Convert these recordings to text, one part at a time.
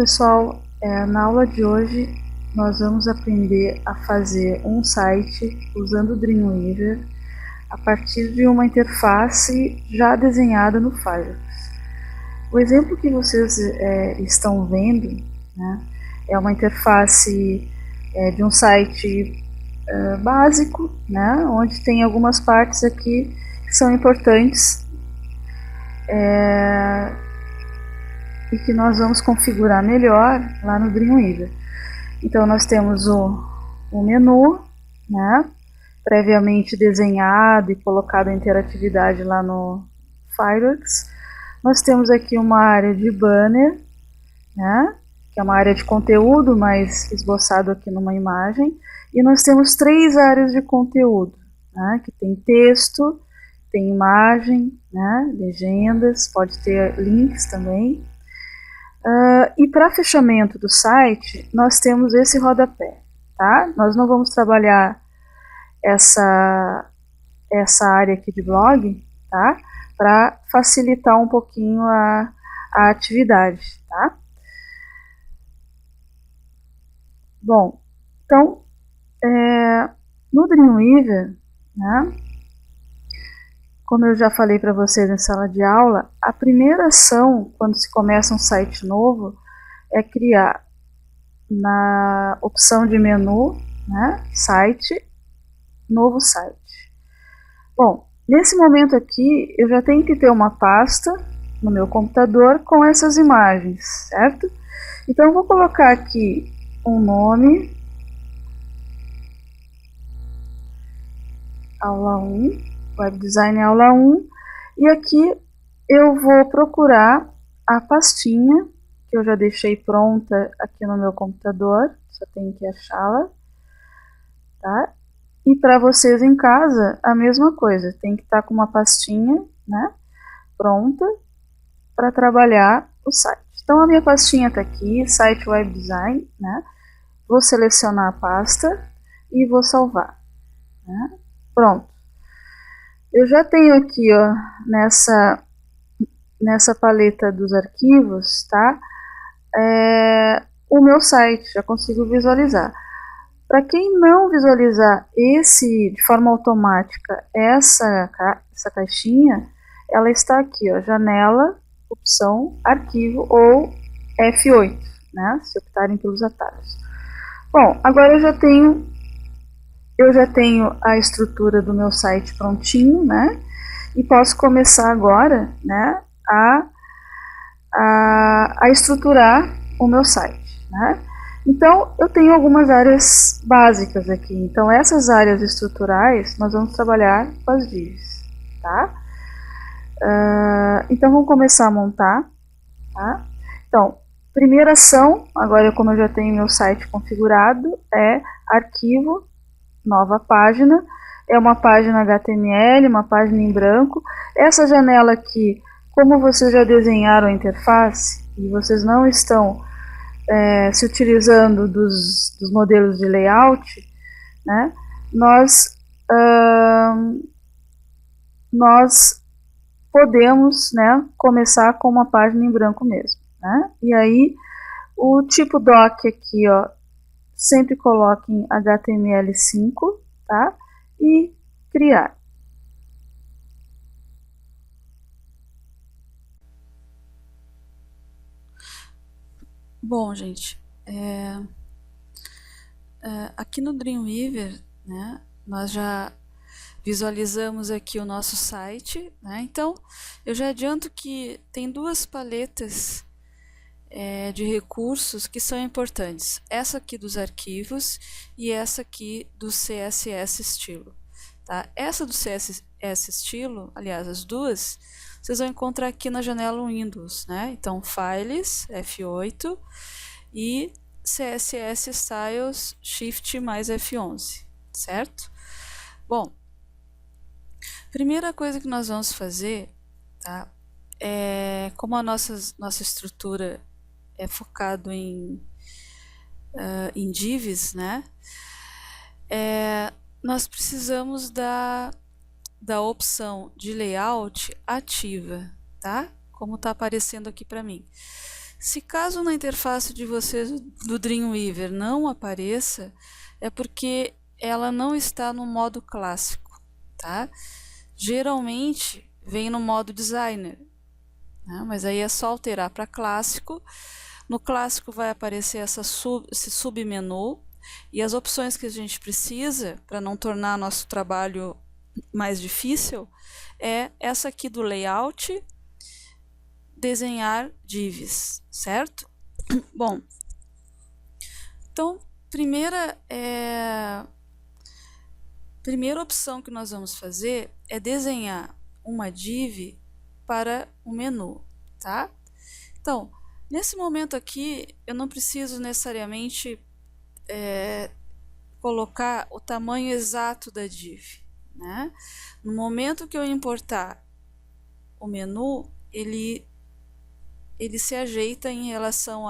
pessoal, na aula de hoje nós vamos aprender a fazer um site usando o Dreamweaver a partir de uma interface já desenhada no Firefox. O exemplo que vocês estão vendo, né, é uma interface de um site básico, né, onde tem algumas partes aqui que são importantes e que nós vamos configurar melhor lá no Dreamweaver. Então nós temos o menu, né, previamente desenhado e colocado a interatividade lá no Firefox. Nós temos aqui uma área de banner, né, que é uma área de conteúdo, mas esboçado aqui numa imagem. E nós temos 3 áreas de conteúdo, né, que tem texto, tem imagem, né, legendas, pode ter links também. E para fechamento do site, nós temos esse rodapé, tá? Nós não vamos trabalhar essa área aqui de blog, tá? Para facilitar um pouquinho a atividade, tá? Bom, então, no Dreamweaver, né, como eu já falei para vocês em sala de aula, a primeira ação quando se começa um site novo é criar na opção de menu, né, site, novo site. Bom, nesse momento aqui eu já tenho que ter uma pasta no meu computador com essas imagens, certo? Então eu vou colocar aqui um nome, aula 1, Web Design aula 1, e aqui eu vou procurar a pastinha que eu já deixei pronta aqui no meu computador, só tenho que achá-la, tá? E para vocês em casa, a mesma coisa, tem que estar com uma pastinha, né, pronta para trabalhar o site. Então a minha pastinha está aqui, site Web Design, né? Vou selecionar a pasta e vou salvar, né? Pronto. Eu já tenho aqui, ó, nessa paleta dos arquivos, tá? O meu site, já consigo visualizar. Para quem não visualizar de forma automática essa caixinha, ela está aqui, ó, janela, opção, arquivo ou F8, né? Se optarem pelos atalhos. Bom, agora eu já tenho a estrutura do meu site prontinho, né? E posso começar agora, né, a estruturar o meu site, né? Então, eu tenho algumas áreas básicas aqui. Então, essas áreas estruturais, nós vamos trabalhar com as divs, tá? Então, vamos começar a montar, tá? Então, primeira ação, agora como eu já tenho meu site configurado, é arquivo, nova página, é uma página HTML, uma página em branco. Essa janela aqui, como vocês já desenharam a interface e vocês não estão se utilizando dos modelos de layout, né, nós podemos, né, começar com uma página em branco mesmo, né? E aí o tipo doc aqui, ó, sempre coloque em HTML5, tá? E criar. Bom, gente, aqui no Dreamweaver, né, nós já visualizamos aqui o nosso site, né? Então eu já adianto que tem 2 paletas de recursos que são importantes. Essa aqui dos arquivos e essa aqui do CSS estilo. Tá? Essa do CSS estilo, aliás, as duas, vocês vão encontrar aqui na janela Windows, né? Então, Files, F8 e CSS Styles, Shift mais F11, certo? Bom, primeira coisa que nós vamos fazer, tá? Como a nossa estrutura é focado em divs, né? Nós precisamos da opção de layout ativa, tá? Como está aparecendo aqui para mim. Se caso na interface de vocês do Dreamweaver não apareça, é porque ela não está no modo clássico, tá? Geralmente vem no modo designer, né? Mas aí é só alterar para clássico. No clássico vai aparecer esse submenu e as opções que a gente precisa para não tornar nosso trabalho mais difícil é essa aqui do layout, desenhar divs, certo? Bom, então primeira opção que nós vamos fazer é desenhar uma div para o menu, tá? Então, nesse momento aqui, eu não preciso necessariamente colocar o tamanho exato da div, né? No momento que eu importar o menu, ele se ajeita em relação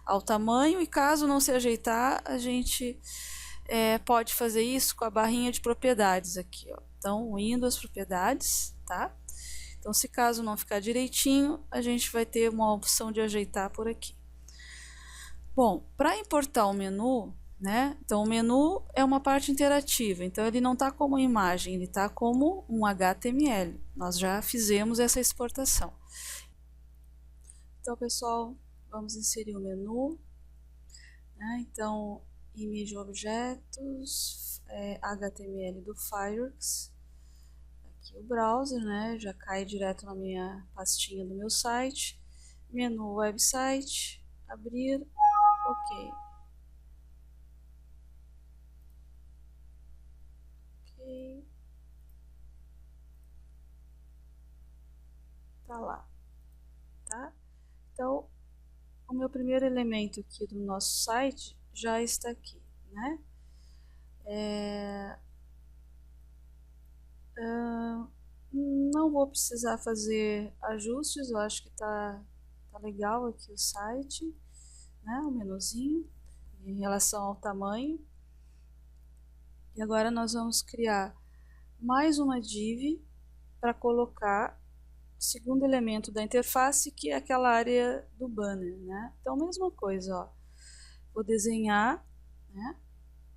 ao tamanho, e caso não se ajeitar, a gente pode fazer isso com a barrinha de propriedades aqui, ó. Então, Windows propriedades, tá? Então, se caso não ficar direitinho, a gente vai ter uma opção de ajeitar por aqui. Bom, para importar o menu, né? Então, o menu é uma parte interativa, então ele não está como imagem, ele está como um HTML. Nós já fizemos essa exportação. Então, pessoal, vamos inserir o menu, né? Então, image objetos, HTML do Fireworks, aqui o browser, né? Já cai direto na minha pastinha do meu site, menu website, abrir, ok. Ok. Tá lá, tá? Então, o meu primeiro elemento aqui do nosso site já está aqui, né? Não vou precisar fazer ajustes, eu acho que tá legal aqui o site, né? O menuzinho em relação ao tamanho. E agora nós vamos criar mais uma div para colocar o segundo elemento da interface, que é aquela área do banner, né? Então, mesma coisa, ó. Vou desenhar, né,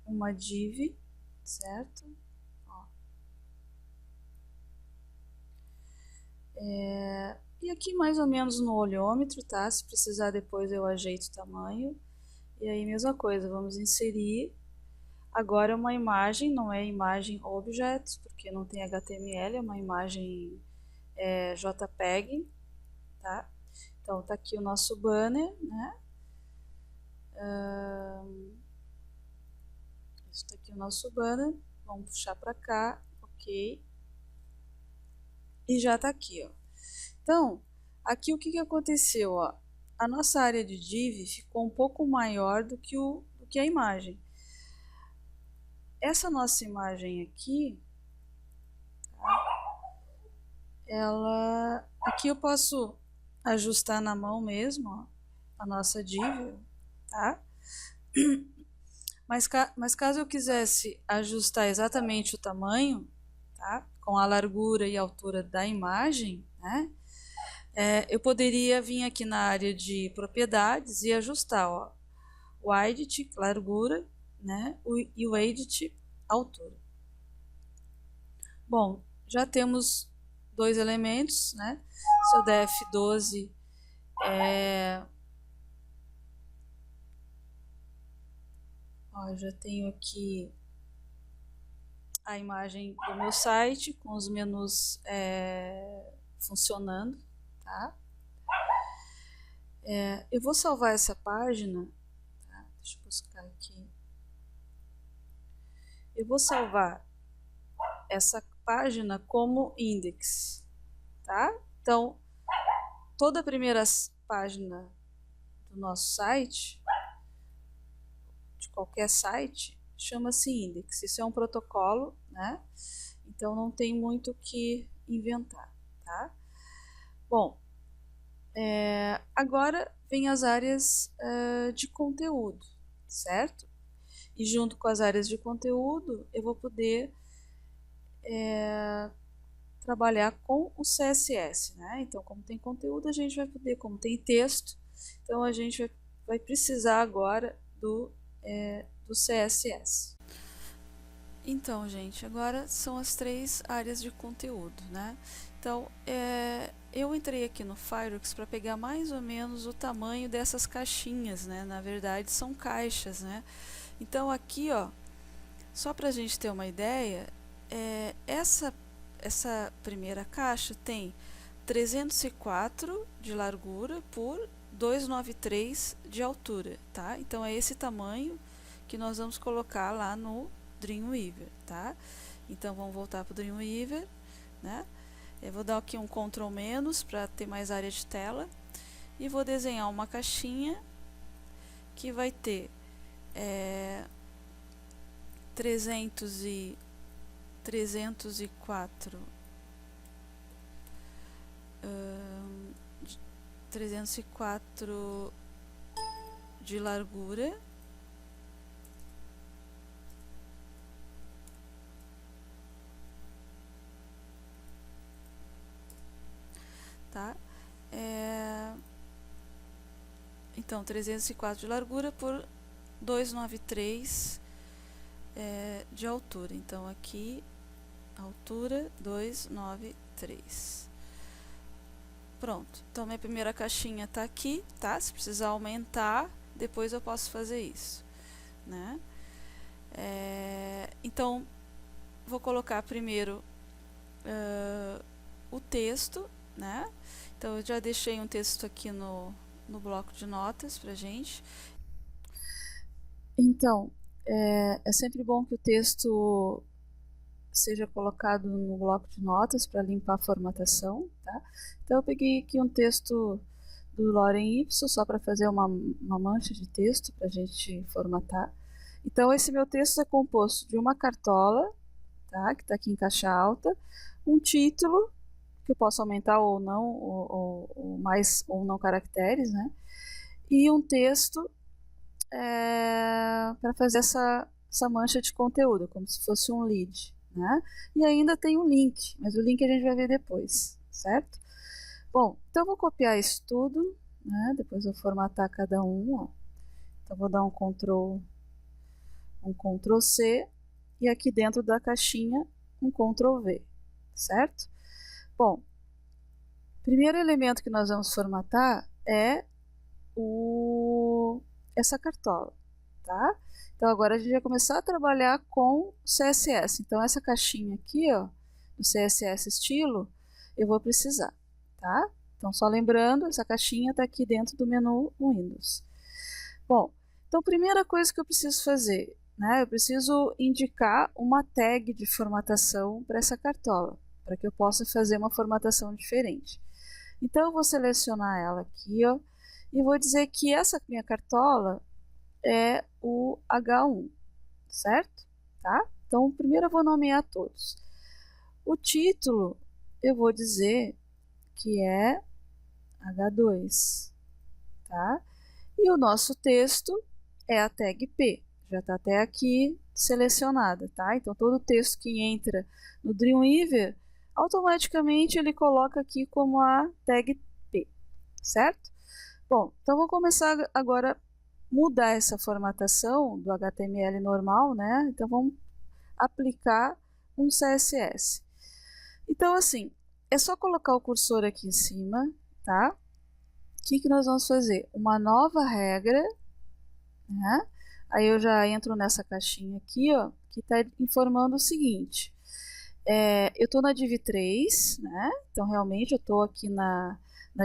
uma div, certo? Ó. E aqui mais ou menos no olhômetro, tá? Se precisar depois eu ajeito o tamanho. E aí mesma coisa, vamos inserir agora uma imagem, não é imagem object, porque não tem HTML, é uma imagem JPEG, tá? Então tá aqui o nosso banner, né? Isso tá aqui o nosso banner, vamos puxar para cá, ok. E já tá aqui, ó. Então, aqui o que aconteceu, ó? A nossa área de div ficou um pouco maior do que a imagem. Essa nossa imagem aqui, tá? Aqui eu posso ajustar na mão mesmo, ó, a nossa div, tá? Mas caso eu quisesse ajustar exatamente o tamanho, tá? Com a largura e altura da imagem, né? Eu poderia vir aqui na área de propriedades e ajustar, ó, o edit, largura, né? E o edit, altura. Bom, já temos dois elementos, né? Se eu der F12, ó, já tenho aqui a imagem do meu site com os menus funcionando, tá? Eu vou salvar essa página, tá? Deixa eu buscar aqui. Eu vou salvar essa página como index, tá? Então, toda a primeira página do nosso site, de qualquer site, chama-se index. Isso é um protocolo, né? Então não tem muito o que inventar, tá? Bom, agora vem as áreas de conteúdo, certo? E junto com as áreas de conteúdo, eu vou poder trabalhar com o CSS, né? Então, como tem conteúdo, a gente vai poder, como tem texto, Então a gente vai precisar agora do CSS. Então, gente, agora são as 3 áreas de conteúdo, né? Então, eu entrei aqui no Fireworks para pegar mais ou menos o tamanho dessas caixinhas, né? Na verdade, são caixas, né? Então, aqui, ó, só para a gente ter uma ideia, essa primeira caixa tem 304 de largura por 293 de altura, tá? Então, é esse tamanho que nós vamos colocar lá no Dreamweaver, tá? Então vamos voltar para o Dreamweaver, né? Eu vou dar aqui um Ctrl- para ter mais área de tela e vou desenhar uma caixinha que vai ter 304 de largura, tá? Então 304 de largura por 293 de altura. Então aqui altura 293. Pronto. Então minha primeira caixinha está aqui, tá? Se precisar aumentar, depois eu posso fazer isso, né? Então vou colocar primeiro o texto, né? Então eu já deixei um texto aqui no bloco de notas pra gente. Então, é sempre bom que o texto seja colocado no bloco de notas para limpar a formatação, tá? Então eu peguei aqui um texto do Lorem Ipsum só para fazer uma mancha de texto para a gente formatar. Então esse meu texto é composto de uma cartola, tá? Que está aqui em caixa alta, um título que eu posso aumentar ou não, ou mais ou não caracteres, né? E um texto para fazer essa mancha de conteúdo, como se fosse um lead, né? E ainda tem um link, mas o link a gente vai ver depois, certo? Bom, então eu vou copiar isso tudo, né? Depois eu vou formatar cada um, ó. Então vou dar um Ctrl C e aqui dentro da caixinha um Ctrl V, certo? Bom, primeiro elemento que nós vamos formatar é essa cartola, tá? Então agora a gente vai começar a trabalhar com CSS. Então essa caixinha aqui, ó, do CSS estilo, eu vou precisar, tá? Então só lembrando, essa caixinha está aqui dentro do menu Windows. Bom, então a primeira coisa que eu preciso fazer, né? Eu preciso indicar uma tag de formatação para essa cartola, para que eu possa fazer uma formatação diferente. Então eu vou selecionar ela aqui, ó, e vou dizer que essa minha cartola é o H1, certo? Tá? Então, primeiro eu vou nomear todos. O título, eu vou dizer que é H2, tá? E o nosso texto é a tag P, já está até aqui selecionada, tá? Então, todo o texto que entra no Dreamweaver, automaticamente ele coloca aqui como a tag P, certo? Bom, então vou começar agora a mudar essa formatação do HTML normal, né? Então vamos aplicar um CSS. Então assim, é só colocar o cursor aqui em cima, tá? O que nós vamos fazer? Uma nova regra, né? Aí eu já entro nessa caixinha aqui, ó, que está informando o seguinte. Eu estou na div 3, né? Então realmente eu estou aqui na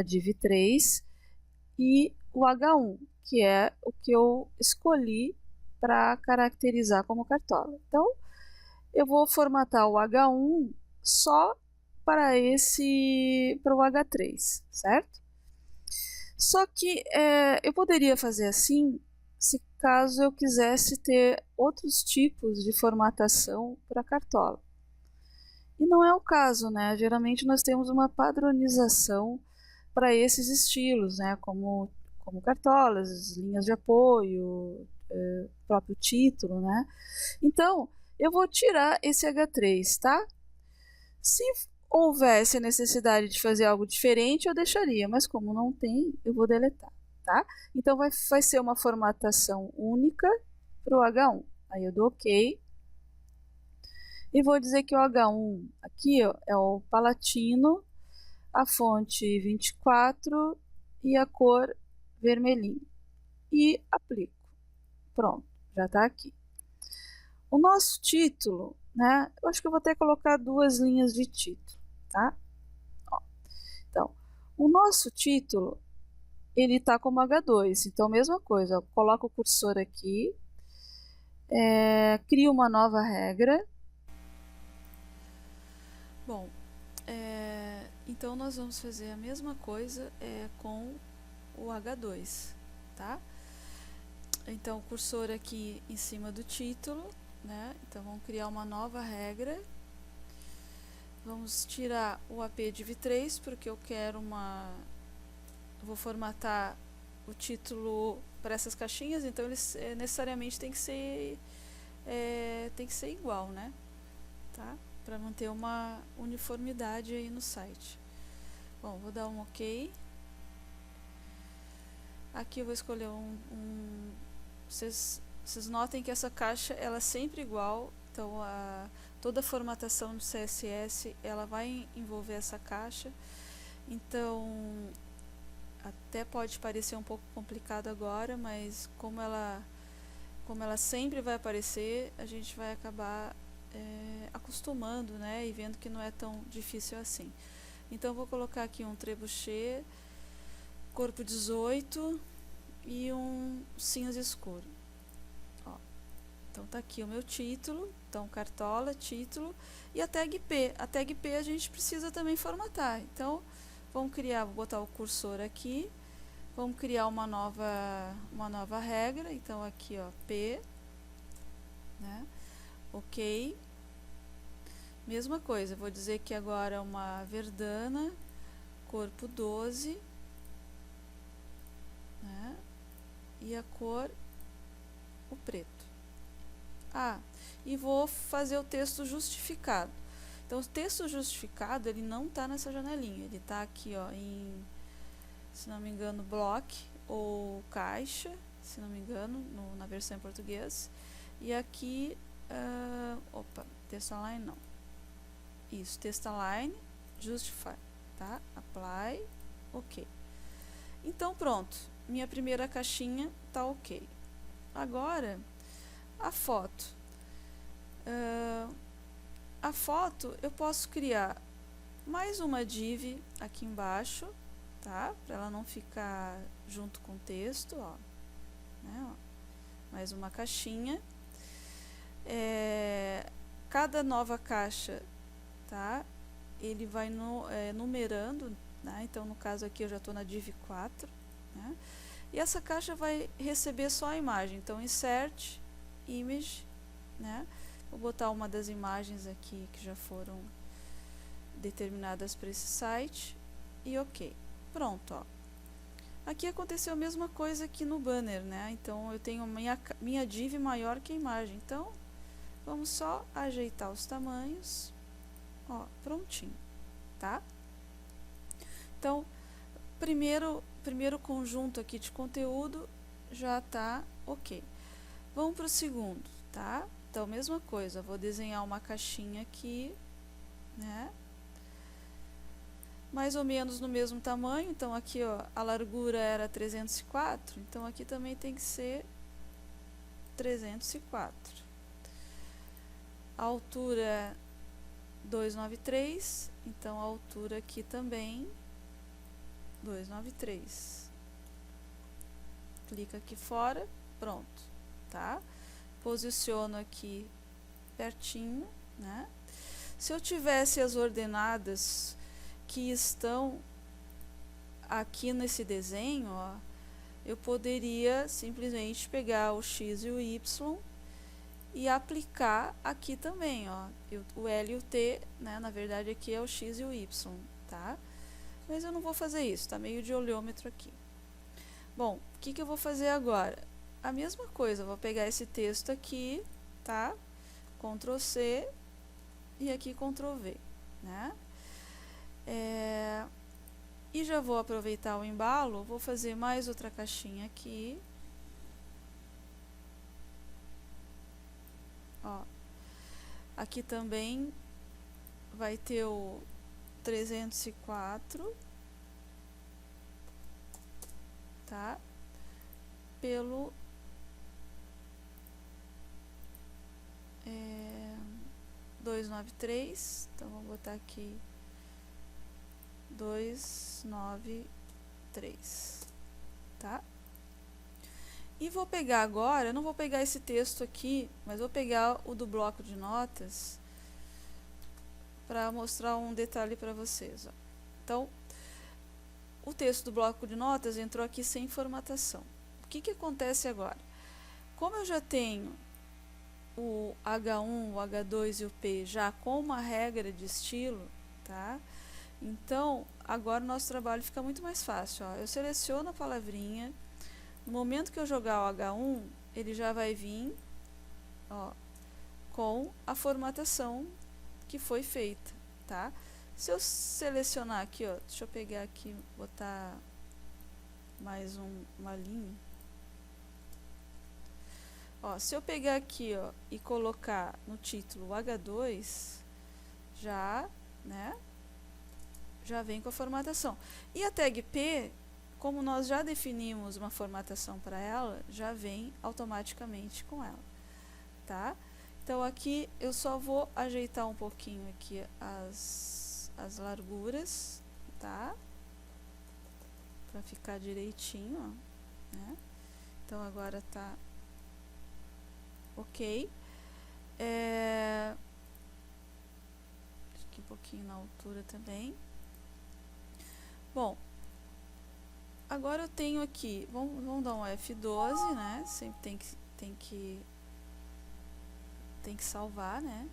div 3 e o H1, que é o que eu escolhi para caracterizar como cartola. Então, eu vou formatar o H1 só para o H3, certo? Só que eu poderia fazer assim, se caso eu quisesse ter outros tipos de formatação para cartola. E não é o caso, né? Geralmente nós temos uma padronização para esses estilos, né? Como cartolas, linhas de apoio, próprio título, né? Então, eu vou tirar esse H3, tá? Se houvesse a necessidade de fazer algo diferente, eu deixaria, mas como não tem, eu vou deletar, tá? Então vai ser uma formatação única para o H1. Aí eu dou OK. E vou dizer que o H1 aqui ó, é o Palatino, a fonte 24 e a cor vermelhinho. E aplico. Pronto, já está aqui. O nosso título, né? Eu acho que eu vou até colocar 2 linhas de título, tá? Ó, então, o nosso título, ele está como H2. Então, mesma coisa, eu coloco o cursor aqui, crio uma nova regra. Bom, então nós vamos fazer a mesma coisa com o H2, tá? Então, o cursor aqui em cima do título, né? Então, vamos criar uma nova regra. Vamos tirar o APdiv3, porque eu quero vou formatar o título para essas caixinhas, então eles necessariamente tem que ser igual, né? Tá? Para manter uma uniformidade aí no site. Bom, vou dar um OK. Aqui eu vou escolher vocês notem que essa caixa ela é sempre igual, então toda a formatação do CSS ela vai envolver essa caixa. Então até pode parecer um pouco complicado agora, mas como ela sempre vai aparecer, a gente vai acabar acostumando, né, e vendo que não é tão difícil assim. Então vou colocar aqui um trebuchet, corpo 18 e um cinza escuro. Ó, então tá aqui o meu título, então cartola, título e a tag P. A tag P a gente precisa também formatar. Então vou botar o cursor aqui, vamos criar uma nova regra. Então aqui ó, P, né? OK. Mesma coisa, vou dizer que agora é uma verdana, corpo 12, né? E a cor, o preto. E vou fazer o texto justificado. Então, o texto justificado, ele não está nessa janelinha, ele está aqui, ó, se não me engano, block ou caixa, se não me engano, na versão em português. E aqui, text align não. Isso, text align, justify, tá? Apply, OK. Então, pronto, minha primeira caixinha tá OK. Agora, a foto. A foto eu posso criar mais uma div aqui embaixo, tá? Para ela não ficar junto com o texto, ó. Né? Ó. Mais uma caixinha. Cada nova caixa, tá? Ele vai numerando, né? Então no caso aqui eu já estou na div 4, né? E essa caixa vai receber só a imagem. Então insert image, né? Vou botar uma das imagens aqui que já foram determinadas para esse site e OK. Pronto, ó. Aqui aconteceu a mesma coisa aqui no banner, né? Então eu tenho minha div maior que a imagem. Então vamos só ajeitar os tamanhos. Ó, prontinho, tá? Então, primeiro conjunto aqui de conteúdo já tá OK. Vamos para o segundo, tá? Então, mesma coisa, vou desenhar uma caixinha aqui, né? Mais ou menos no mesmo tamanho. Então, aqui, ó, a largura era 304, então aqui também tem que ser 304. A altura 293, então a altura aqui também 293. Clica aqui fora, pronto, tá? Posiciono aqui pertinho, né? Se eu tivesse as ordenadas que estão aqui nesse desenho, ó, eu poderia simplesmente pegar o X e o Y e aplicar aqui também, ó, o L e o T, né, na verdade aqui é o X e o Y, tá? Mas eu não vou fazer isso, tá meio de olhômetro aqui. Bom, o que eu vou fazer agora? A mesma coisa, eu vou pegar esse texto aqui, tá? Ctrl C e aqui Ctrl V, né? E já vou aproveitar o embalo, vou fazer mais outra caixinha aqui. Ó, aqui também vai ter o 304, tá? Pelo 293, então vou botar aqui 293, tá? E vou pegar agora, eu não vou pegar esse texto aqui, mas vou pegar o do bloco de notas para mostrar um detalhe para vocês, ó. Então, o texto do bloco de notas entrou aqui sem formatação. O que acontece agora? Como eu já tenho o H1, o H2 e o P já com uma regra de estilo, tá? Então, agora o nosso trabalho fica muito mais fácil, ó. Eu seleciono a palavrinha, no momento que eu jogar o H1, ele já vai vir, ó, com a formatação que foi feita, tá? Se eu selecionar aqui, ó, deixa eu pegar aqui, botar mais uma linha. Ó, se eu pegar aqui, ó, e colocar no título H2, já, né, já vem com a formatação. E a tag P, como nós já definimos uma formatação para ela, já vem automaticamente com ela, tá? Então aqui eu só vou ajeitar um pouquinho aqui as larguras, tá? Para ficar direitinho, ó, né? Então agora tá ok. Aqui um pouquinho na altura também. Bom, agora eu tenho aqui, vamos dar um F12, né? Sempre tem que salvar, né?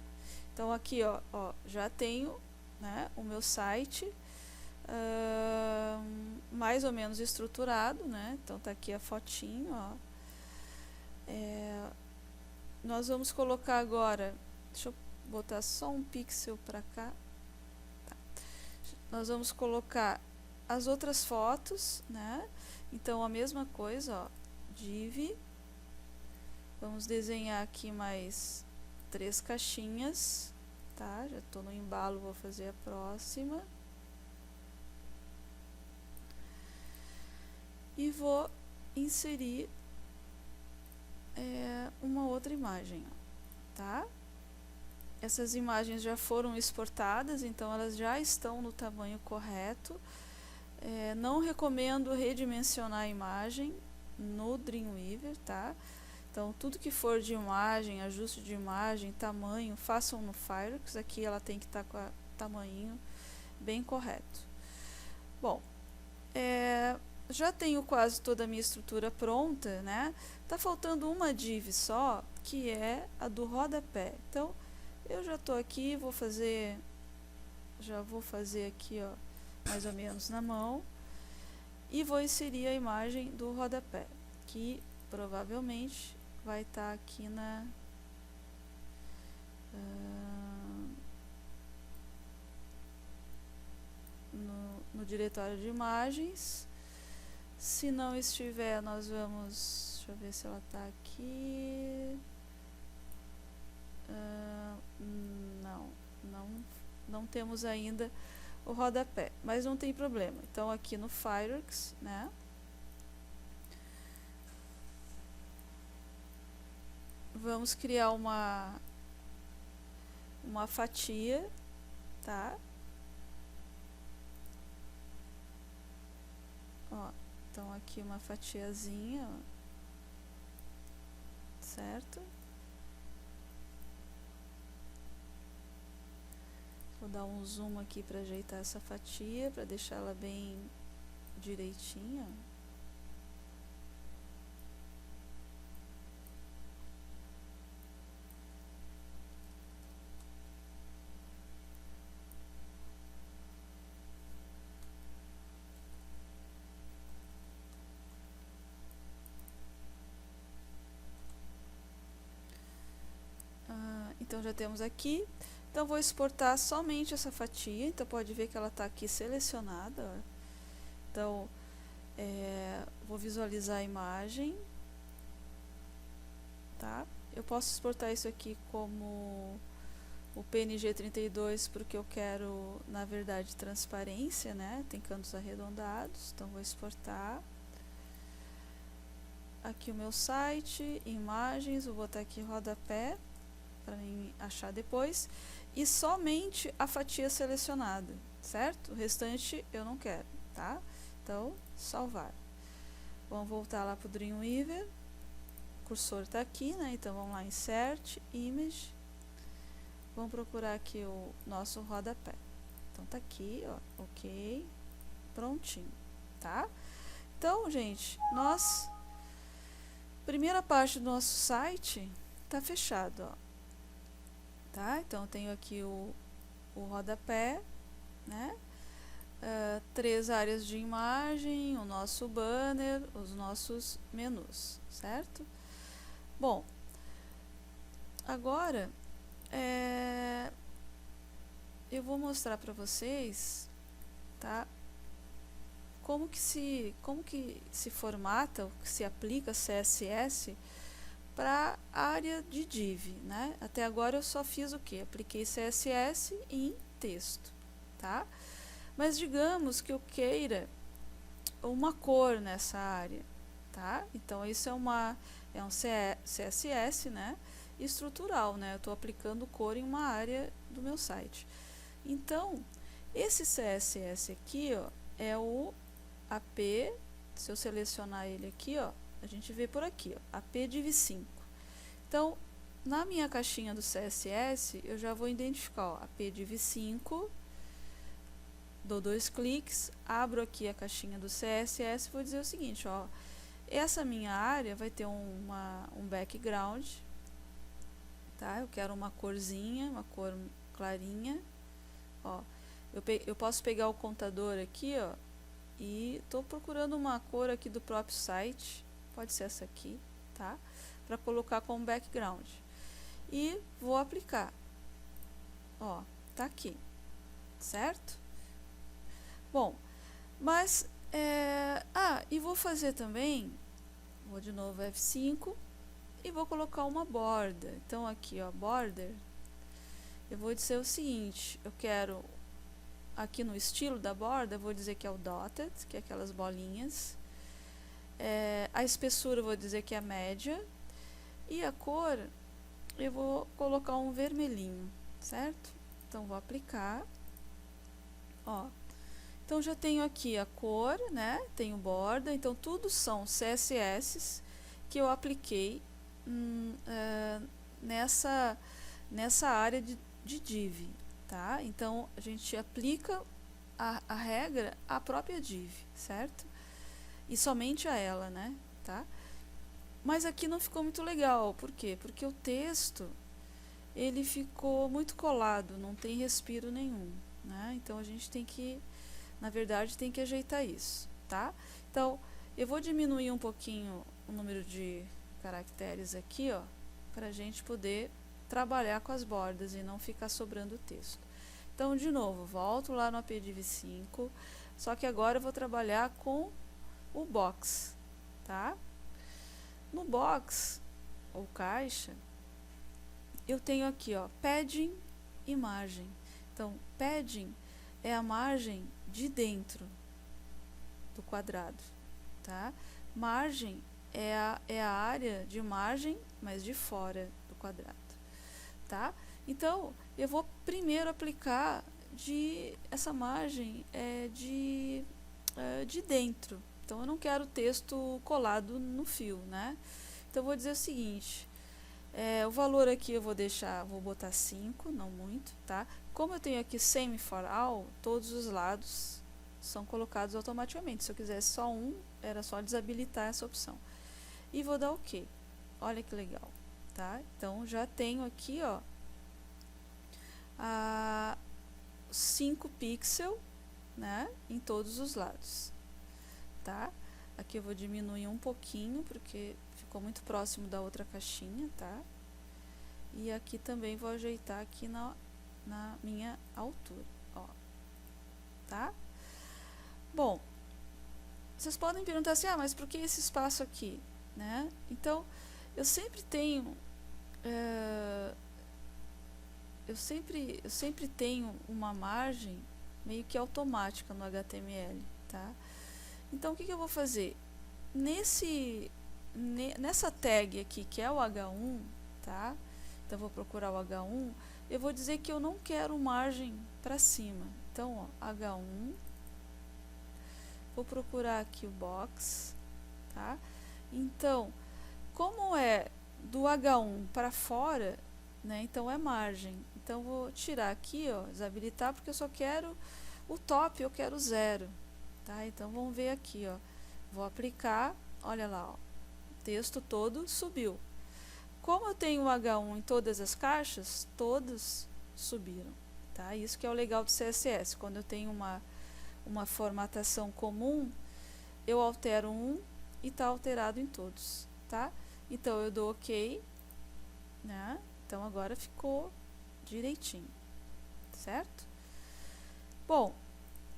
Então aqui, ó, já tenho, né, o meu site mais ou menos estruturado, né? Então tá aqui a fotinho, ó. Nós vamos colocar agora, deixa eu botar só um pixel para cá. Tá. Nós vamos colocar as outras fotos, né? Então a mesma coisa, ó, div. Vamos desenhar aqui mais 3 caixinhas, tá? Já estou no embalo, vou fazer a próxima. E vou inserir uma outra imagem, ó, tá? Essas imagens já foram exportadas, então elas já estão no tamanho correto. Não recomendo redimensionar a imagem no Dreamweaver, tá? Então, tudo que for de imagem, ajuste de imagem, tamanho, façam no Fireworks. Aqui ela tem que estar com o tamanho bem correto. Bom, já tenho quase toda a minha estrutura pronta, né? Tá faltando uma div só, que é a do rodapé. Então, eu já tô aqui, já vou fazer aqui, ó, mais ou menos na mão, e vou inserir a imagem do rodapé, que provavelmente vai estar aqui no diretório de imagens. Se não estiver, nós vamos, deixa eu ver se ela está aqui. Não temos ainda o rodapé, mas não tem problema. Então aqui no Fireworks, né, vamos criar uma fatia, tá? Ó, então aqui uma fatiazinha, ó, certo? Vou dar um zoom aqui para ajeitar essa fatia, para deixar ela bem direitinha. Então já temos aqui. Então vou exportar somente essa fatia. Então pode ver que ela está aqui selecionada, ó. Então, vou visualizar a imagem, tá? Eu posso exportar isso aqui como o PNG 32 porque eu quero, na verdade, transparência, né? Tem cantos arredondados, então vou exportar. Aqui o meu site, imagens, vou botar aqui rodapé para mim achar depois, e somente a fatia selecionada, certo? O restante eu não quero, tá? Então, salvar. Vamos voltar lá para o Dreamweaver. O cursor está aqui, né? Então vamos lá, Insert, Image. Vamos procurar aqui o nosso rodapé. Então tá aqui, ó, ok, prontinho, tá? Então, gente, primeira parte do nosso site tá fechado, ó. Tá? Então eu tenho aqui o rodapé, né? 3 áreas de imagem, o nosso banner, os nossos menus, certo? Bom, agora eu vou mostrar para vocês, tá? Como que se formata, que se aplica CSS para a área de div, né? Até agora eu só fiz o que? Apliquei CSS em texto, tá? Mas digamos que eu queira uma cor nessa área, tá? Então isso é um CSS, né? Estrutural, né? Eu estou aplicando cor em uma área do meu site. Então esse CSS aqui, ó, é o AP. Se eu selecionar ele aqui, ó, a gente vê por aqui, ó, AP div 5. Então, na minha caixinha do CSS, eu já vou identificar, ó, AP div 5, dou 2 cliques, abro aqui a caixinha do CSS e vou dizer o seguinte, ó, essa minha área vai ter um background, tá? Eu quero uma corzinha, uma cor clarinha, ó, eu posso pegar o contador aqui, ó, e estou procurando uma cor aqui do próprio site, pode ser essa aqui, tá? Para colocar como background. E vou aplicar. Ó, tá aqui, certo? Bom, mas, e vou fazer também, vou de novo F5, e vou colocar uma borda. Então aqui, ó, border, eu vou dizer o seguinte, eu quero, aqui no estilo da borda, eu vou dizer que é o dotted, que é aquelas bolinhas. A espessura eu vou dizer que é a média. E a cor, eu vou colocar um vermelhinho, certo? Então, vou aplicar. Ó. Então, já tenho aqui a cor, né? Tenho borda. Então, tudo são CSS que eu apliquei nessa área de div, tá? Então, a gente aplica a regra à própria div, certo? E somente a ela, né? Tá? Mas aqui não ficou muito legal, por quê? Porque o texto, ele ficou muito colado, não tem respiro nenhum, né? Então, a gente tem que, na verdade, tem que ajeitar isso, tá? Então, eu vou diminuir um pouquinho o número de caracteres aqui, ó, para a gente poder trabalhar com as bordas e não ficar sobrando texto. Então, de novo, volto lá no APDiv5, só que agora eu vou trabalhar com o box, tá? No box, ou caixa, eu tenho aqui, ó, padding e margem. Então, padding é a margem de dentro do quadrado, tá? Margem é a área de margem, mas de fora do quadrado, tá? Então, eu vou primeiro aplicar essa margem de dentro. Então, eu não quero o texto colado no fio, né? Então, eu vou dizer o seguinte, o valor aqui eu vou botar 5, não muito, tá? Como eu tenho aqui semi for all, todos os lados são colocados automaticamente. Se eu quisesse só um, era só desabilitar essa opção. E vou dar OK. Olha que legal, tá? Então, já tenho aqui, ó, 5 pixels, né, em todos os lados, tá? Aqui eu vou diminuir um pouquinho, porque ficou muito próximo da outra caixinha, tá? E aqui também vou ajeitar aqui na minha altura, ó, tá? Bom, vocês podem perguntar assim, mas por que esse espaço aqui, né? Então, eu sempre tenho eu sempre tenho uma margem meio que automática no HTML, tá? Então, o que eu vou fazer? Nessa tag aqui, que é o H1, tá? Então, eu vou procurar o H1, eu vou dizer que eu não quero margem para cima. Então, ó, H1, vou procurar aqui o box, tá? Então, como é do H1 para fora, né? Então é margem. Então vou tirar aqui, ó, desabilitar, porque eu só quero o top, eu quero 0, tá? Então vamos ver aqui, ó. Vou aplicar, olha lá, ó, o texto todo subiu. Como eu tenho o H1 em todas as caixas, todos subiram, tá? Isso que é o legal do CSS. Quando eu tenho uma formatação comum, eu altero um e está alterado em todos, tá? Então eu dou OK, né? Então agora ficou direitinho, certo? Bom,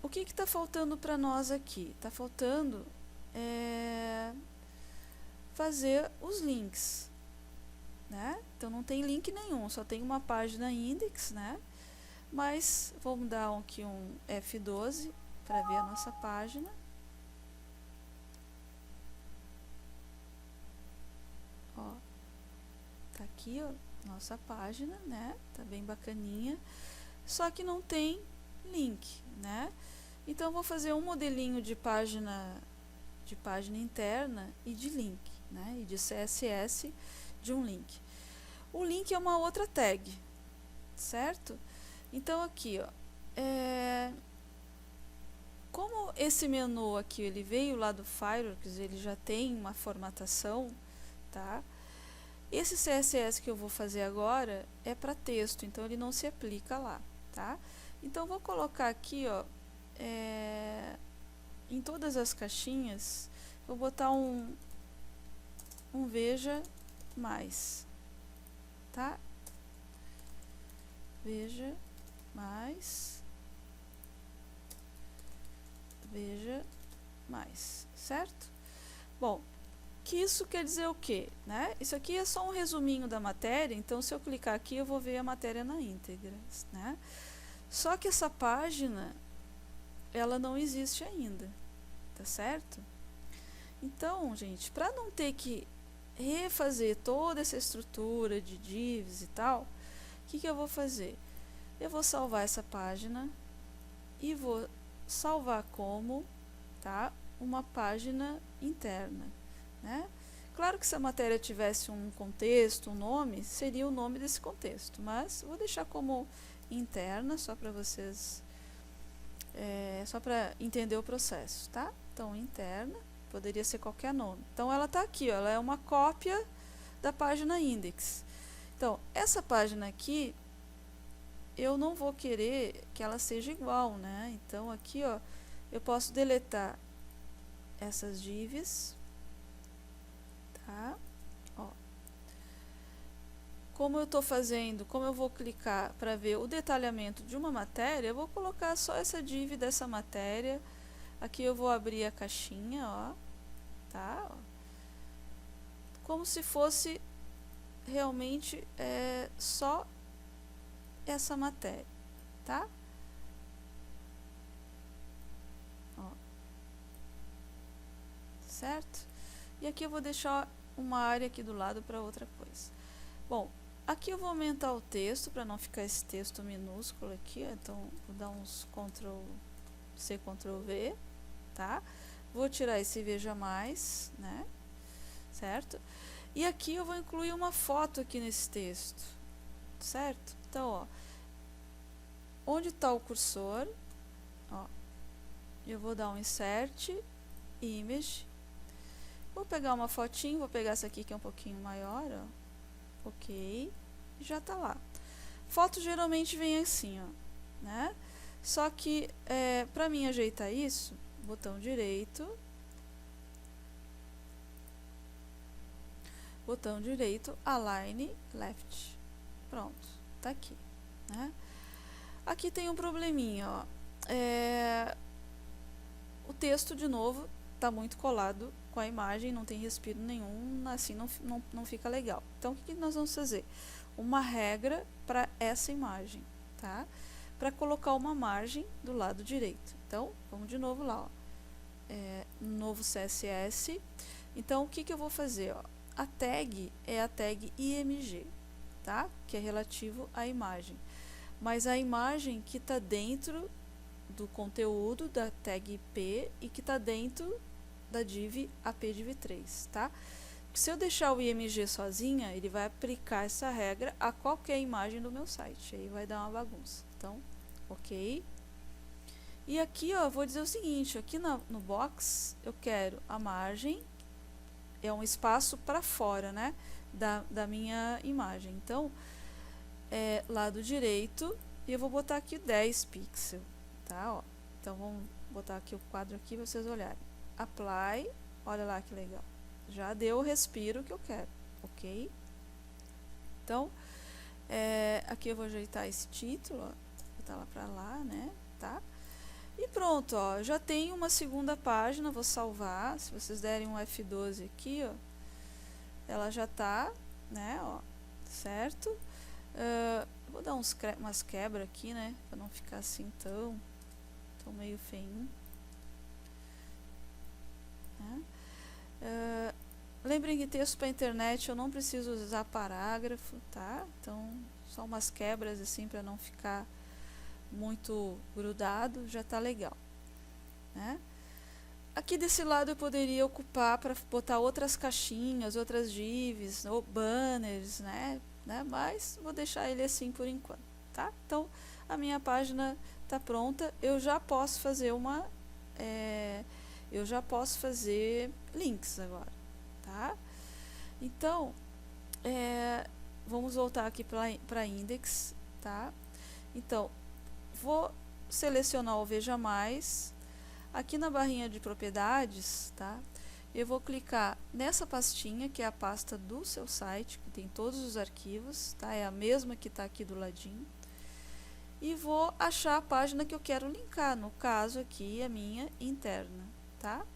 o que está faltando para nós aqui? Está faltando fazer os links, né? Então não tem link nenhum, só tem uma página index, né? Mas vamos dar aqui um F12 para ver a nossa página. Ó, tá aqui, ó, nossa página, né? Tá bem bacaninha. Só que não tem link, né? Então vou fazer um modelinho de página interna e de link, né? E de CSS de um link. O link é uma outra tag, certo? Então aqui, ó, como esse menu aqui ele veio lá do Fireworks, ele já tem uma formatação, tá? Esse CSS que eu vou fazer agora é para texto, então ele não se aplica lá, tá? Então vou colocar aqui, ó, em todas as caixinhas, vou botar um veja mais, tá? Veja mais, veja mais, certo? Bom, que isso quer dizer o quê, né? Isso aqui é só um resuminho da matéria, então se eu clicar aqui eu vou ver a matéria na íntegra, né? Só que essa página, ela não existe ainda, tá certo? Então, gente, para não ter que refazer toda essa estrutura de divs e tal, o que eu vou fazer? Eu vou salvar essa página e vou salvar como, tá? Uma página interna, né? Claro que se a matéria tivesse um contexto, um nome, seria o nome desse contexto, mas vou deixar como interna, só para vocês, só para entender o processo, tá? Então, interna, poderia ser qualquer nome. Então, ela está aqui, ó, ela é uma cópia da página index. Então, essa página aqui, eu não vou querer que ela seja igual, né? Então, aqui, ó, eu posso deletar essas divs, tá? Ó. Como eu estou fazendo, como eu vou clicar para ver o detalhamento de uma matéria, eu vou colocar só essa div dessa matéria. Aqui eu vou abrir a caixinha, ó, tá? Ó. Como se fosse realmente só essa matéria, tá? Ó. Certo? E aqui eu vou deixar uma área aqui do lado para outra coisa. Bom, aqui eu vou aumentar o texto para não ficar esse texto minúsculo aqui, então vou dar uns Ctrl+C, Ctrl+V, tá? Vou tirar esse veja mais, né? Certo? E aqui eu vou incluir uma foto aqui nesse texto, certo? Então, ó, onde está o cursor, ó, eu vou dar um insert, image, vou pegar uma fotinho, vou pegar essa aqui que é um pouquinho maior, ó, ok, já está lá. Foto geralmente vem assim, ó, né? Só que, para mim ajeitar isso, botão direito, align left, pronto, tá aqui, né? Aqui tem um probleminha, ó, o texto de novo tá muito colado com a imagem, não tem respiro nenhum, assim não fica legal. Então, o que nós vamos fazer? Uma regra para essa imagem, tá? Para colocar uma margem do lado direito. Então, vamos de novo lá, ó. Novo CSS. Então, o que eu vou fazer? Ó? A tag é a tag IMG, tá? Que é relativo à imagem. Mas a imagem que está dentro do conteúdo da tag IP e que está dentro da div apdiv3, tá? Se eu deixar o IMG sozinha, ele vai aplicar essa regra a qualquer imagem do meu site. Aí vai dar uma bagunça. Então, ok. E aqui, ó, eu vou dizer o seguinte, aqui no box eu quero a margem, é um espaço para fora, né, da minha imagem. Então, lado direito, e eu vou botar aqui 10 pixels, tá, ó. Então, vamos botar aqui o quadro aqui para vocês olharem. Apply, olha lá que legal. Já deu o respiro que eu quero, ok? Então, aqui eu vou ajeitar esse título, ó, botar lá para lá, né, tá? E pronto, ó, já tem uma segunda página, vou salvar, se vocês derem um F12 aqui, ó, ela já tá, né, ó, certo? Vou dar umas quebras aqui, né, para não ficar assim tão meio feinho. Né? Lembrem que texto para internet eu não preciso usar parágrafo, tá? Então, só umas quebras assim para não ficar muito grudado, já tá legal, né? Aqui desse lado eu poderia ocupar para botar outras caixinhas, outras divs, ou banners, né? Mas vou deixar ele assim por enquanto, tá? Então, a minha página tá pronta, eu já posso fazer links agora, tá? Então, vamos voltar aqui para index, tá? Então, vou selecionar o Veja Mais, aqui na barrinha de propriedades, tá? Eu vou clicar nessa pastinha, que é a pasta do seu site, que tem todos os arquivos, tá? É a mesma que está aqui do ladinho. E vou achar a página que eu quero linkar, no caso aqui, a minha interna, tá?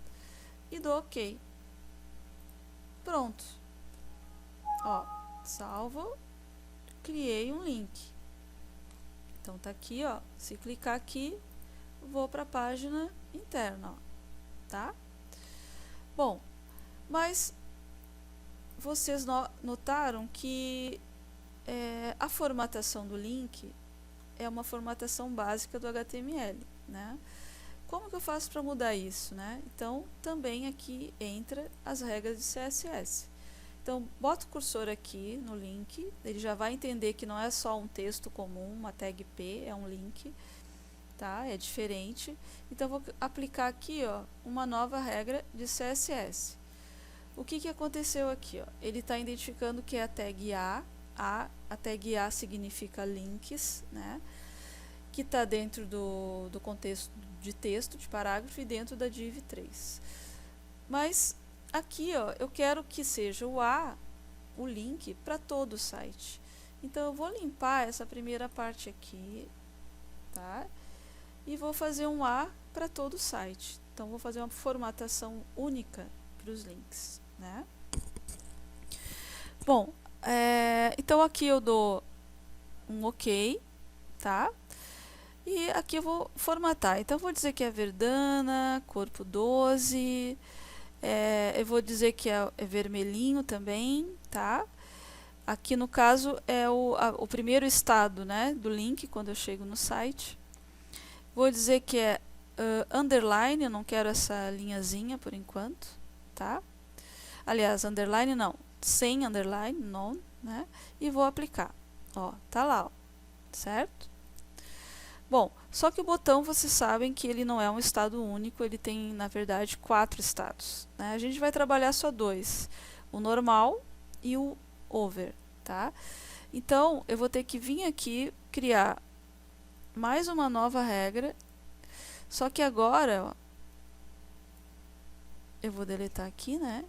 E dou OK. Pronto. Ó, salvo, criei um link. Então, tá aqui, ó, se clicar aqui, vou para a página interna, ó, tá? Bom, mas vocês notaram que a formatação do link é uma formatação básica do HTML, né? Como que eu faço para mudar isso, né? Então, também aqui entra as regras de CSS. Então, bota o cursor aqui no link, ele já vai entender que não é só um texto comum, uma tag P, é um link, tá? É diferente. Então, vou aplicar aqui, ó, uma nova regra de CSS. O que aconteceu aqui, ó? Ele está identificando que é a tag a tag A significa links, né? Que está dentro do contexto de texto, de parágrafo, e dentro da div 3. Mas aqui, ó, eu quero que seja o link para todo o site. Então, eu vou limpar essa primeira parte aqui, tá? E vou fazer um A para todo o site. Então, vou fazer uma formatação única para os links, né? Bom, então aqui eu dou um OK, tá? E aqui eu vou formatar. Então, eu vou dizer que é Verdana, corpo 12... eu vou dizer que é vermelhinho também, tá? Aqui no caso é o primeiro estado, né, do link quando eu chego no site. Vou dizer que é underline, eu não quero essa linhazinha por enquanto, tá? Aliás, underline não, sem underline, não, né? E vou aplicar, ó, tá lá, ó, certo? Bom, só que o botão, vocês sabem que ele não é um estado único, ele tem, na verdade, 4 estados, né? A gente vai trabalhar só 2, o normal e o over, tá? Então, eu vou ter que vir aqui, criar mais uma nova regra, só que agora, ó, eu vou deletar aqui, né?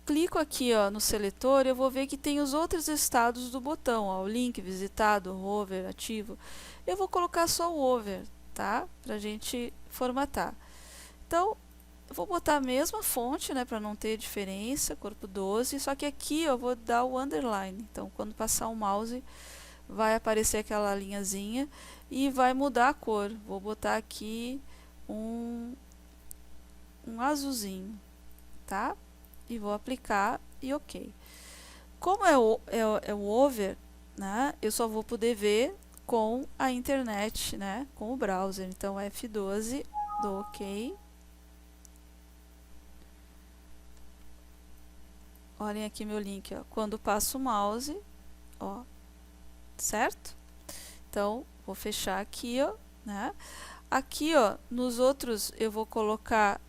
Clico aqui, ó, no seletor, eu vou ver que tem os outros estados do botão, ó, o link, visitado, hover, ativo. Eu vou colocar só o over, tá? Pra gente formatar. Então, eu vou botar a mesma fonte, né, para não ter diferença, corpo 12, só que aqui eu vou dar o underline. Então, quando passar o mouse, vai aparecer aquela linhazinha e vai mudar a cor. Vou botar aqui um azulzinho, tá? E vou aplicar e ok. Como é o over, né, eu só vou poder ver com a internet, né, com o browser. Então, F12, dou ok. Olhem aqui meu link, ó. Quando passo o mouse, ó, certo? Então, vou fechar aqui, ó, né? Aqui, ó, nos outros eu vou colocar,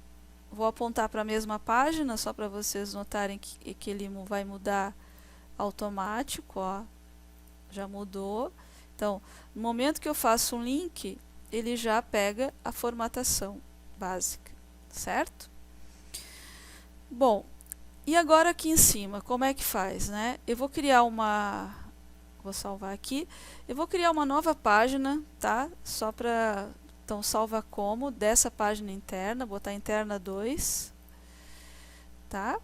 vou apontar para a mesma página, só para vocês notarem que ele vai mudar automático, ó. Já mudou. Então, no momento que eu faço um link, ele já pega a formatação básica, certo? Bom, e agora aqui em cima, como é que faz, né? Eu vou criar vou salvar aqui, eu vou criar uma nova página, tá? Só para, então, salva como, dessa página interna, botar interna 2, tá?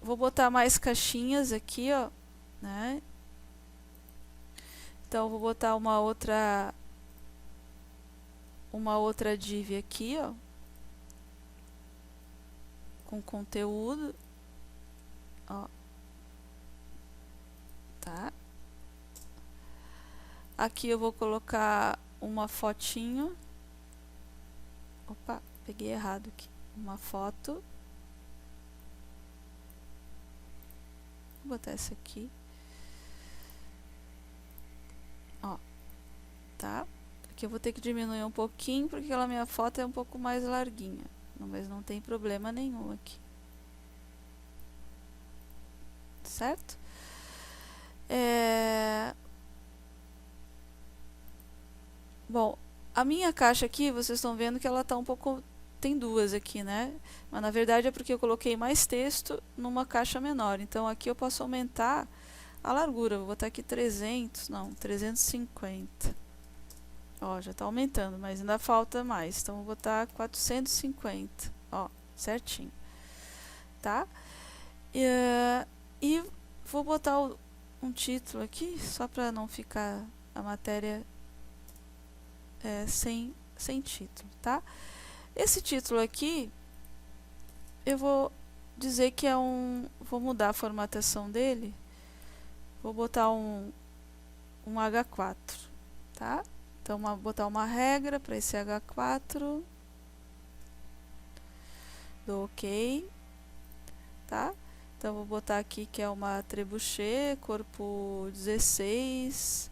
Vou botar mais caixinhas aqui, ó, né? Então, vou botar uma outra div aqui, ó, com conteúdo, ó, tá? Aqui eu vou colocar uma fotinho, opa, peguei errado aqui, uma foto, vou botar essa aqui, ó, tá? Aqui eu vou ter que diminuir um pouquinho, porque aquela minha foto é um pouco mais larguinha, mas não tem problema nenhum aqui, certo? Bom, a minha caixa aqui, vocês estão vendo que ela está um pouco... Tem duas aqui, né? Mas na verdade é porque eu coloquei mais texto numa caixa menor. Então aqui eu posso aumentar a largura. Vou botar aqui 300, não, 350. Ó, já está aumentando, mas ainda falta mais. Então vou botar 450, ó, certinho. Tá? E vou botar um título aqui, só para não ficar a matéria sem título, tá? Esse título aqui, eu vou dizer que é vou mudar a formatação dele, vou botar um H4, tá? Então, vou botar uma regra para esse H4, dou ok, tá? Então, vou botar aqui que é uma trebuchet, corpo 16,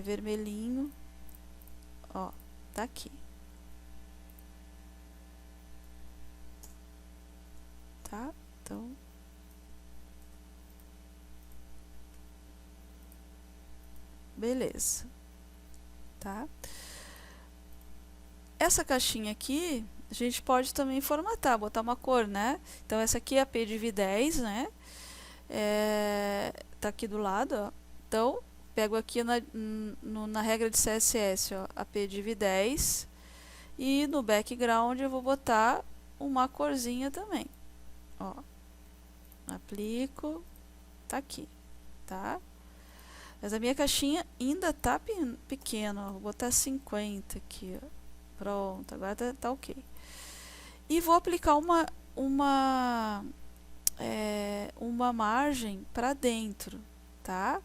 vermelhinho, ó, tá aqui. Tá? Então, beleza. Tá? Essa caixinha aqui, a gente pode também formatar, botar uma cor, né? Então, essa aqui é a PDIV10, né? Tá aqui do lado, ó. Então, pego aqui na regra de CSS, ó, a PDIV10, e no background eu vou botar uma corzinha também. Ó, aplico, tá aqui, tá? Mas a minha caixinha ainda tá pequena, ó, vou botar 50 aqui, ó. Pronto, agora tá ok. E vou aplicar uma margem para dentro, tá?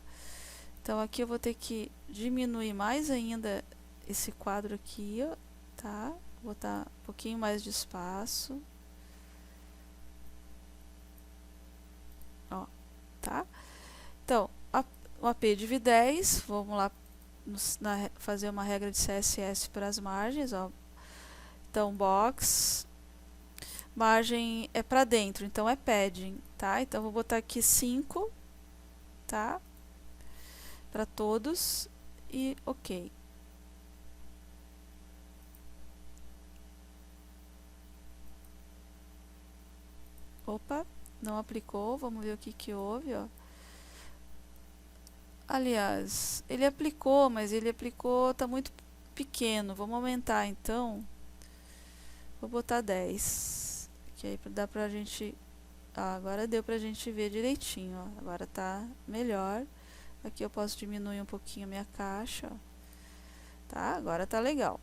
Então aqui eu vou ter que diminuir mais ainda esse quadro aqui, ó, tá? Vou botar um pouquinho mais de espaço. Ó, tá? Então, o APDIV10, vamos lá fazer uma regra de CSS para as margens, ó. Então, box, margem é para dentro, então é padding, tá? Então, vou botar aqui 5, tá? Para todos e ok. Opa, não aplicou, vamos ver o que houve, ó. aliás, ele aplicou, mas ele aplicou, tá muito pequeno. Vamos aumentar então. Vou botar 10. Que aí dá pra gente... agora deu pra gente ver direitinho, ó. Agora tá melhor. Aqui eu posso diminuir um pouquinho a minha caixa, ó. Tá? Agora tá legal.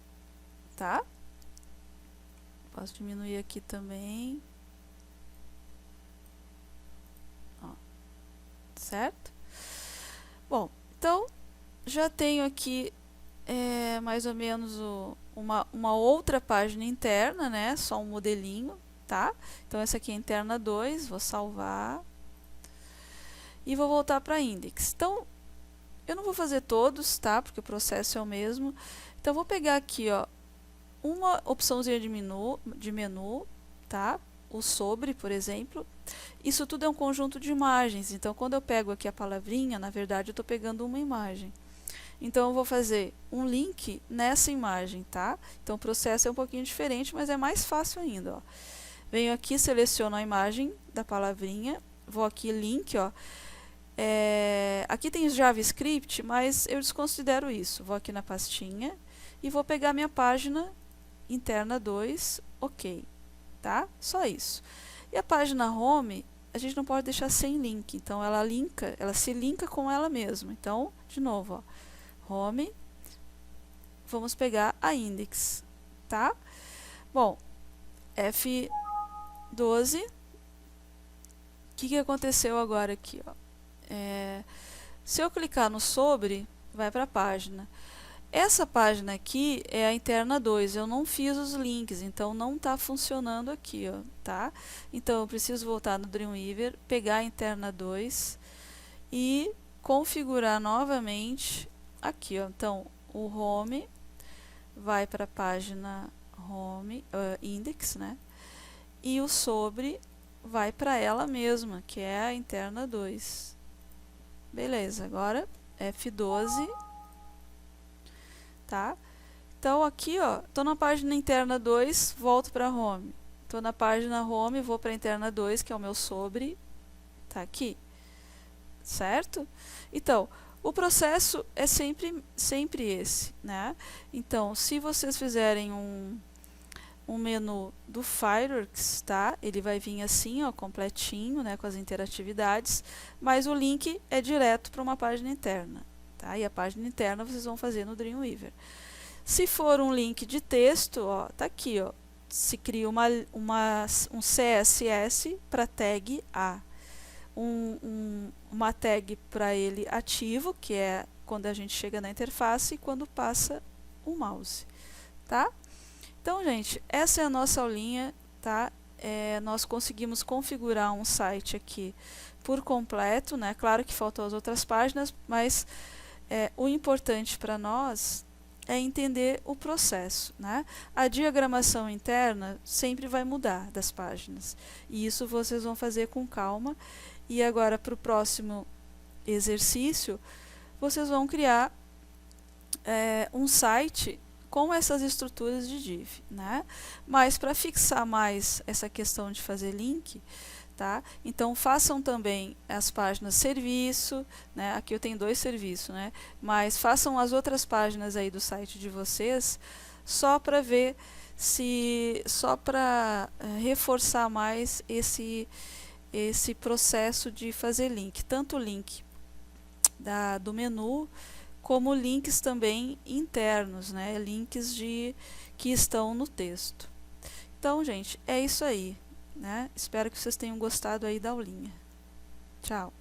Tá? Posso diminuir aqui também. Ó. Certo? Bom, então já tenho aqui mais ou menos uma outra página interna, né? Só um modelinho, tá? Então essa aqui é a interna 2, vou salvar e vou voltar para index. Então eu não vou fazer todos, tá? Porque o processo é o mesmo. Então vou pegar aqui, ó, uma opçãozinha de menu, tá? O sobre, por exemplo. Isso tudo é um conjunto de imagens, então quando eu pego aqui a palavrinha, na verdade eu estou pegando uma imagem. Então eu vou fazer um link nessa imagem, tá? Então o processo é um pouquinho diferente, mas é mais fácil ainda, ó. Venho aqui, seleciono a imagem da palavrinha, vou aqui link, ó. Aqui tem JavaScript, mas eu desconsidero isso. Vou aqui na pastinha e vou pegar minha página interna 2, ok, tá? Só isso. E a página home, a gente não pode deixar sem link, então ela se linka com ela mesma. Então, de novo, ó, home, vamos pegar a index, tá? Bom, F12, o que aconteceu agora aqui, ó? Se eu clicar no sobre, vai para a página. Essa página aqui é a interna 2, eu não fiz os links, então não está funcionando aqui, ó, tá? Então eu preciso voltar no Dreamweaver, pegar a interna 2 e configurar novamente aqui, ó. Então o home vai para a página home, index, né? E o sobre vai para ela mesma, que é a interna 2. Beleza, agora F12. Tá? Então aqui, ó, tô na página interna 2, volto para home. Tô na página home, vou para interna 2, que é o meu sobre, tá aqui. Certo? Então, o processo é sempre esse, né? Então, se vocês fizerem um menu do Fireworks, tá? Ele vai vir assim, ó, completinho, né, com as interatividades, mas o link é direto para uma página interna. Tá? E a página interna vocês vão fazer no Dreamweaver. Se for um link de texto, ó, tá aqui, ó, se cria um CSS para tag A, uma tag para ele ativo, que é quando a gente chega na interface e quando passa o mouse, tá? Então, gente, essa é a nossa aulinha, tá? Nós conseguimos configurar um site aqui por completo, né? Claro que faltam as outras páginas, mas o importante para nós é entender o processo, né? A diagramação interna sempre vai mudar das páginas, e isso vocês vão fazer com calma. E agora, para o próximo exercício, vocês vão criar um site com essas estruturas de div, né? Mas para fixar mais essa questão de fazer link, tá? Então façam também as páginas serviço, né? Aqui eu tenho 2 serviços, né? Mas façam as outras páginas aí do site de vocês, só para ver só para reforçar mais esse processo de fazer link, tanto o link do menu, como links também internos, né? Links que estão no texto. Então, gente, é isso aí, né? Espero que vocês tenham gostado aí da aulinha. Tchau!